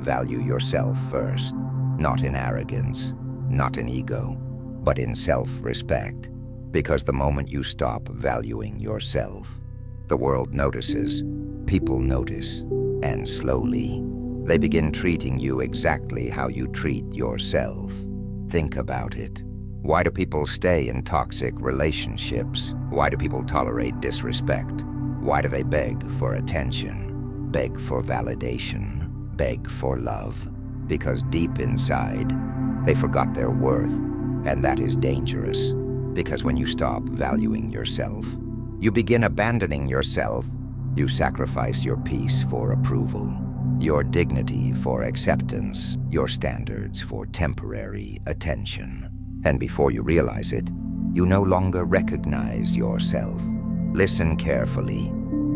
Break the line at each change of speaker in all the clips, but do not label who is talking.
value yourself first, not in arrogance, not in ego, but in self-respect. Because the moment you stop valuing yourself, the world notices, people notice, and slowly, they begin treating you exactly how you treat yourself. Think about it. Why do people stay in toxic relationships? Why do people tolerate disrespect? Why do they beg for attention, beg for validation, beg for love? Because deep inside, they forgot their worth, and that is dangerous. Because when you stop valuing yourself, you begin abandoning yourself. You sacrifice your peace for approval, your dignity for acceptance, your standards for temporary attention. And before you realize it, you no longer recognize yourself. Listen carefully.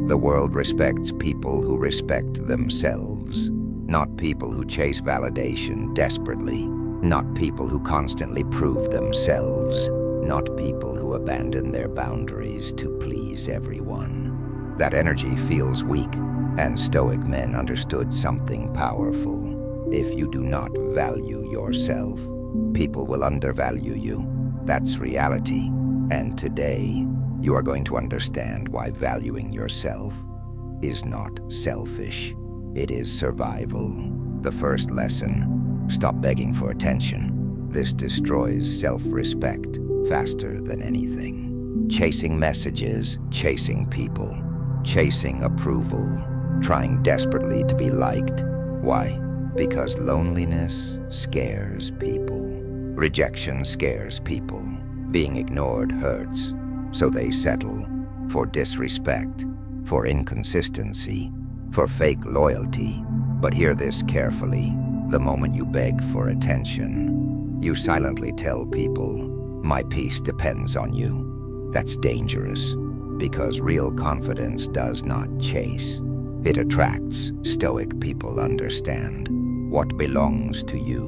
The world respects people who respect themselves, not people who chase validation desperately, not people who constantly prove themselves, not people who abandon their boundaries to please everyone. That energy feels weak, and Stoic men understood something powerful. If you do not value yourself, people will undervalue you. That's reality. And today, you are going to understand why valuing yourself is not selfish. It is survival. The first lesson: stop begging for attention. This destroys self-respect faster than anything. Chasing messages, chasing people, chasing approval, trying desperately to be liked. Why? Because loneliness scares people. Rejection scares people. Being ignored hurts. So they settle for disrespect, for inconsistency, for fake loyalty. But hear this carefully. The moment you beg for attention, you silently tell people, "My peace depends on you." That's dangerous, because real confidence does not chase. It attracts. Stoic people understand what belongs to you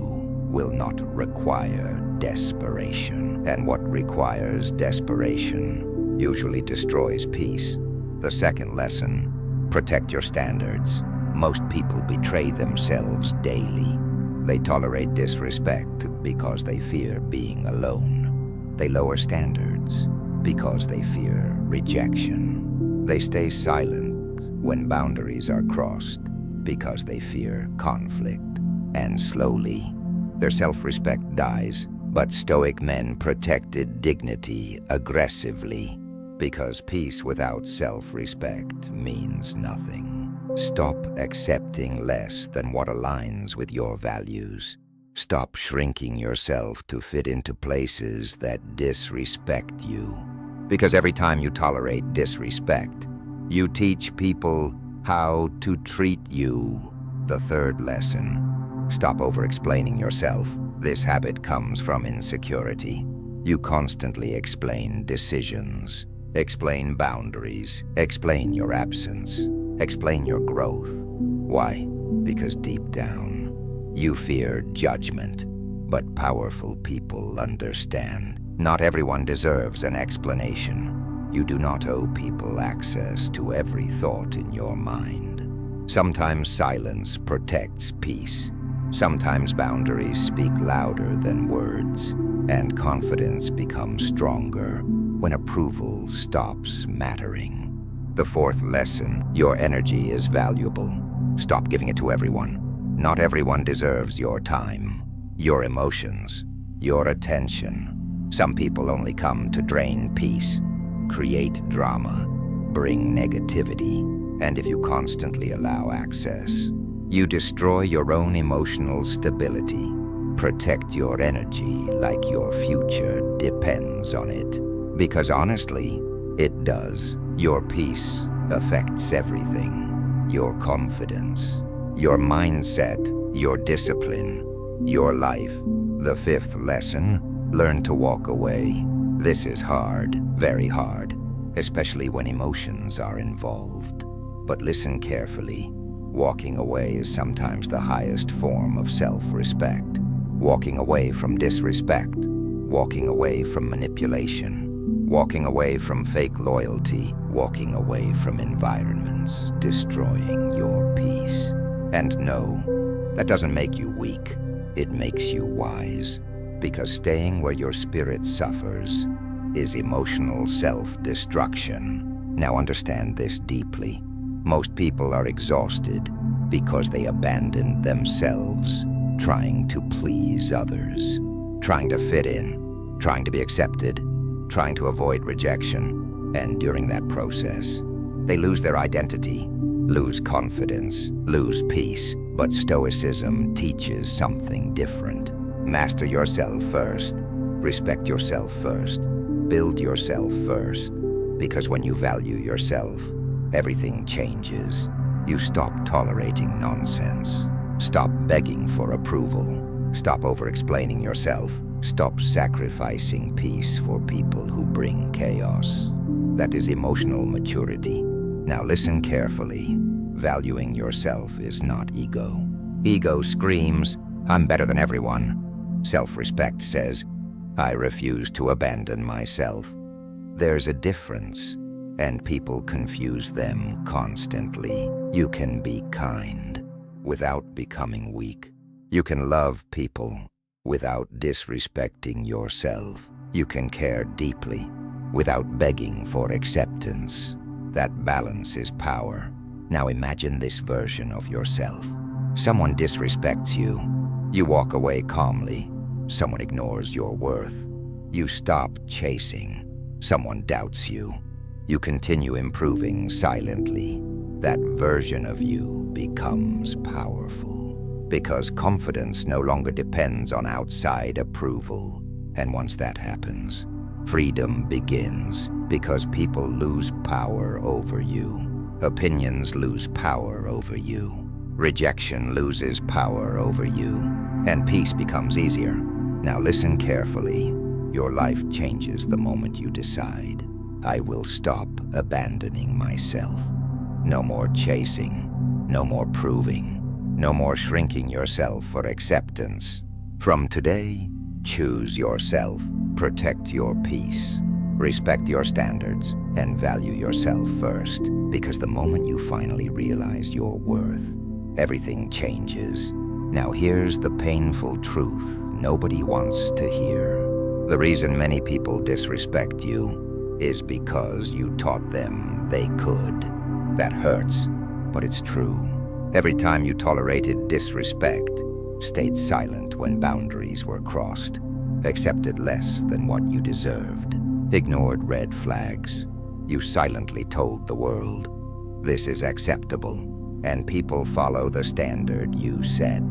will not require desperation, and what requires desperation usually destroys peace. The second lesson: protect your standards. Most people betray themselves daily. They tolerate disrespect because they fear being alone. They lower standards because they fear rejection. They stay silent when boundaries are crossed because they fear conflict. And slowly, their self-respect dies. But Stoic men protected dignity aggressively, because peace without self-respect means nothing. Stop accepting less than what aligns with your values. Stop shrinking yourself to fit into places that disrespect you. Because every time you tolerate disrespect, you teach people how to treat you. The third lesson: stop over-explaining yourself. This habit comes from insecurity. You constantly explain decisions, explain boundaries, explain your absence, explain your growth. Why? Because deep down, you fear judgment. But powerful people understand. Not everyone deserves an explanation. You do not owe people access to every thought in your mind. Sometimes silence protects peace. Sometimes boundaries speak louder than words, and confidence becomes stronger when approval stops mattering. The fourth lesson: your energy is valuable. Stop giving it to everyone. Not everyone deserves your time, your emotions, your attention. Some people only come to drain peace, create drama, bring negativity, and if you constantly allow access, you destroy your own emotional stability. Protect your energy like your future depends on it. Because honestly, it does. Your peace affects everything. Your confidence, your mindset, your discipline, your life. The fifth lesson: learn to walk away. This is hard, very hard, especially when emotions are involved. But listen carefully. Walking away is sometimes the highest form of self-respect. Walking away from disrespect, walking away from manipulation, walking away from fake loyalty, walking away from environments destroying your peace. And no, That doesn't make you weak. It makes you wise. Because staying where your spirit suffers is emotional self-destruction. Now understand this deeply. Most people are exhausted because they abandoned themselves, trying to please others, trying to fit in, trying to be accepted, trying to avoid rejection. And during that process, they lose their identity, lose confidence, lose peace. But Stoicism teaches something different. Master yourself first, respect yourself first, build yourself first. Because when you value yourself, everything changes. You stop tolerating nonsense. Stop begging for approval. Stop over-explaining yourself. Stop sacrificing peace for people who bring chaos. That is emotional maturity. Now listen carefully. Valuing yourself is not ego. Ego screams, "I'm better than everyone." Self-respect says, "I refuse to abandon myself." There's a difference, and people confuse them constantly. You can be kind without becoming weak. You can love people without disrespecting yourself. You can care deeply without begging for acceptance. That balance is power. Now imagine this version of yourself. Someone disrespects you. You walk away calmly. Someone ignores your worth. You stop chasing. Someone doubts you. You continue improving silently. That version of you becomes powerful. Because confidence no longer depends on outside approval. And once that happens, freedom begins. Because people lose power over you. Opinions lose power over you. Rejection loses power over you. And peace becomes easier. Now listen carefully. Your life changes the moment you decide, I will stop abandoning myself. No more chasing. No more proving. No more shrinking yourself for acceptance. From today, choose yourself. Protect your peace. Respect your standards and value yourself first, because the moment you finally realize your worth, everything changes. Now here's the painful truth nobody wants to hear. The reason many people disrespect you is because you taught them they could. That hurts, but it's true. Every time you tolerated disrespect, stayed silent when boundaries were crossed, accepted less than what you deserved, ignored red flags, you silently told the world, this is acceptable, and people follow the standard you set.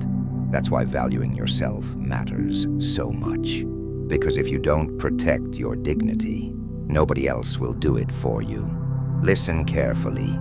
That's why valuing yourself matters so much. Because if you don't protect your dignity, nobody else will do it for you. Listen carefully.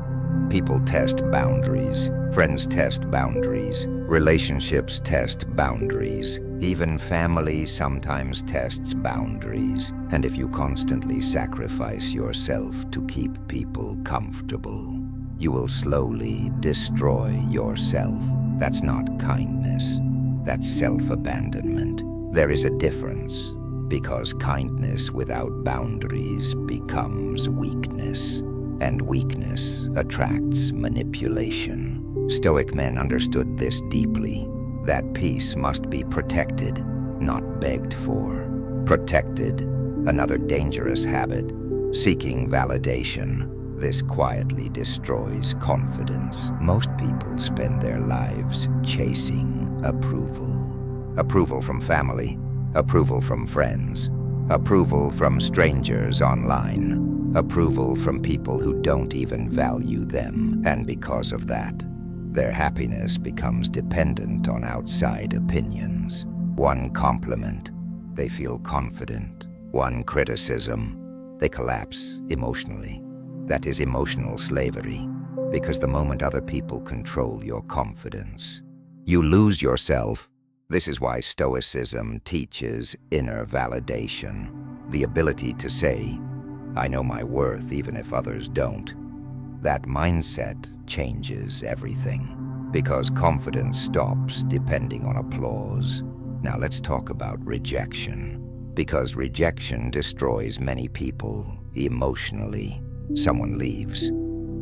People test boundaries. Friends test boundaries. Relationships test boundaries. Even family sometimes tests boundaries. And if you constantly sacrifice yourself to keep people comfortable, you will slowly destroy yourself. That's not kindness. That's self-abandonment. There is a difference, because kindness without boundaries becomes weakness, and weakness attracts manipulation. Stoic men understood this deeply, that peace must be protected, not begged for. Protected, another dangerous habit, seeking validation. This quietly destroys confidence. Most people spend their lives chasing approval. Approval from family, approval from friends, approval from strangers online, approval from people who don't even value them. And because of that, their happiness becomes dependent on outside opinions. One compliment, they feel confident. One criticism, they collapse emotionally. That is emotional slavery, because the moment other people control your confidence, you lose yourself. This is why Stoicism teaches inner validation, the ability to say, I know my worth even if others don't. That mindset changes everything, because confidence stops depending on applause. Now let's talk about rejection, because rejection destroys many people emotionally. Someone leaves,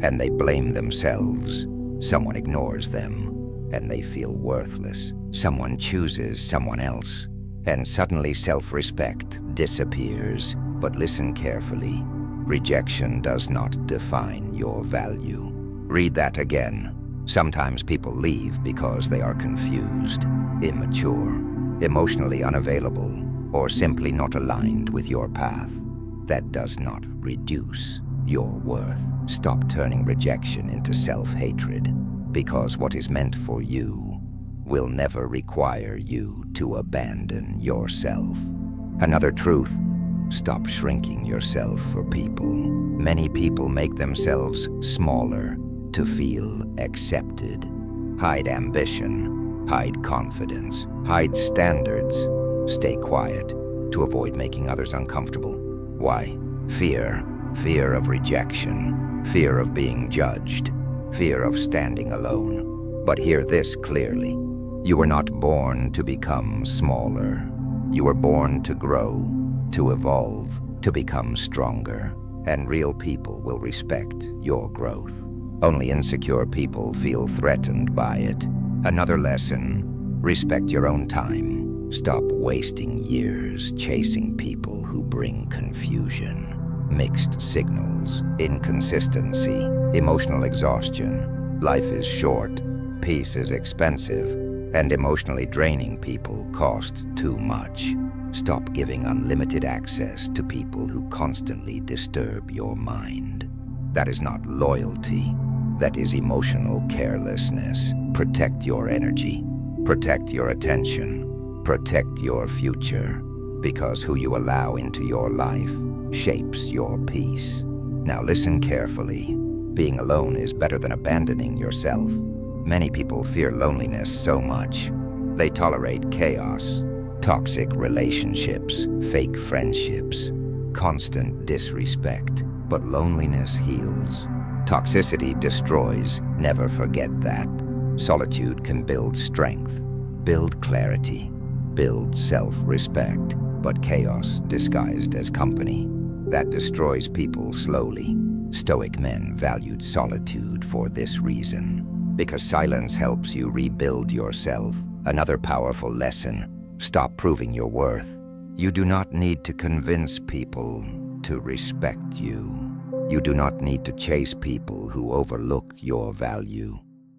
and they blame themselves. Someone ignores them, and they feel worthless. Someone chooses someone else, and suddenly self-respect disappears. But listen carefully. Rejection does not define your value. Read that again. Sometimes people leave because they are confused, immature, emotionally unavailable, or simply not aligned with your path. That does not reduce your worth. Stop turning rejection into self-hatred, because what is meant for you will never require you to abandon yourself. Another truth: stop shrinking yourself for people. Many people make themselves smaller to feel accepted. Hide ambition, hide confidence, hide standards, stay quiet to avoid making others uncomfortable. Why? Fear. Fear of rejection, fear of being judged, fear of standing alone. But hear this clearly. You were not born to become smaller. You were born to grow, to evolve, to become stronger. And real people will respect your growth. Only insecure people feel threatened by it. Another lesson: respect your own time. Stop wasting years chasing people who bring confusion, mixed signals, inconsistency, emotional exhaustion. Life is short, peace is expensive, and emotionally draining people cost too much. Stop giving unlimited access to people who constantly disturb your mind. That is not loyalty. That is emotional carelessness. Protect your energy. Protect your attention. Protect your future. Because who you allow into your life shapes your peace. Now listen carefully. Being alone is better than abandoning yourself. Many people fear loneliness so much. They tolerate chaos, toxic relationships, fake friendships, constant disrespect. But loneliness heals. Toxicity destroys. Never forget that. Solitude can build strength, build clarity, build self-respect. But chaos disguised as company, that destroys people slowly. Stoic men valued solitude for this reason, because silence helps you rebuild yourself. Another powerful lesson: stop proving your worth. You do not need to convince people to respect you. You do not need to chase people who overlook your value.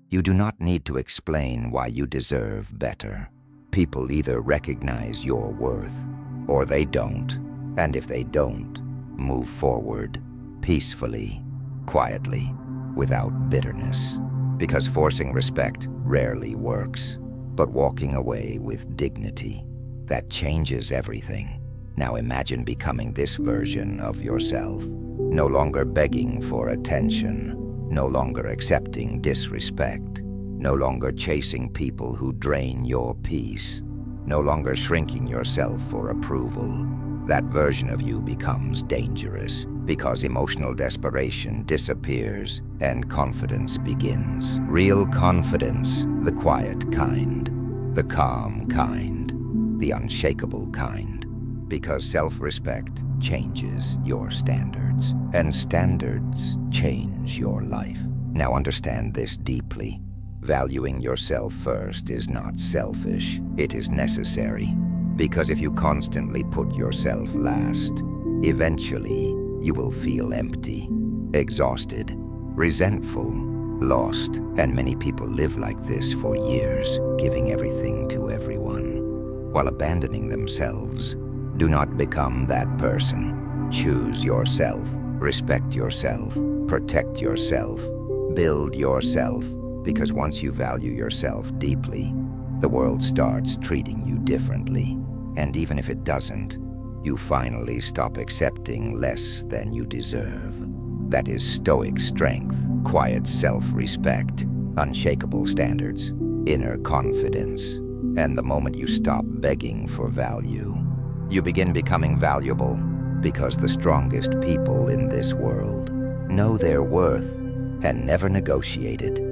You do not need to explain why you deserve better. People either recognize your worth or they don't. And if they don't, move forward, peacefully, quietly, without bitterness. Because forcing respect rarely works, but walking away with dignity, that changes everything. Now imagine becoming this version of yourself. No longer begging for attention, no longer accepting disrespect, no longer chasing people who drain your peace, no longer shrinking yourself for approval. That version of you becomes dangerous because emotional desperation disappears and confidence begins. Real confidence, the quiet kind, the calm kind, the unshakable kind. Because self-respect changes your standards, and standards change your life. Now understand this deeply. Valuing yourself first is not selfish, it is necessary. Because if you constantly put yourself last, eventually you will feel empty, exhausted, resentful, lost. And many people live like this for years, giving everything to everyone, while abandoning themselves. Do not become that person. Choose yourself, respect yourself, protect yourself, build yourself. Because once you value yourself deeply, the world starts treating you differently. And even if it doesn't, you finally stop accepting less than you deserve. That is Stoic strength, quiet self-respect, unshakable standards, inner confidence. And the moment you stop begging for value, you begin becoming valuable, because the strongest people in this world know their worth and never negotiate it.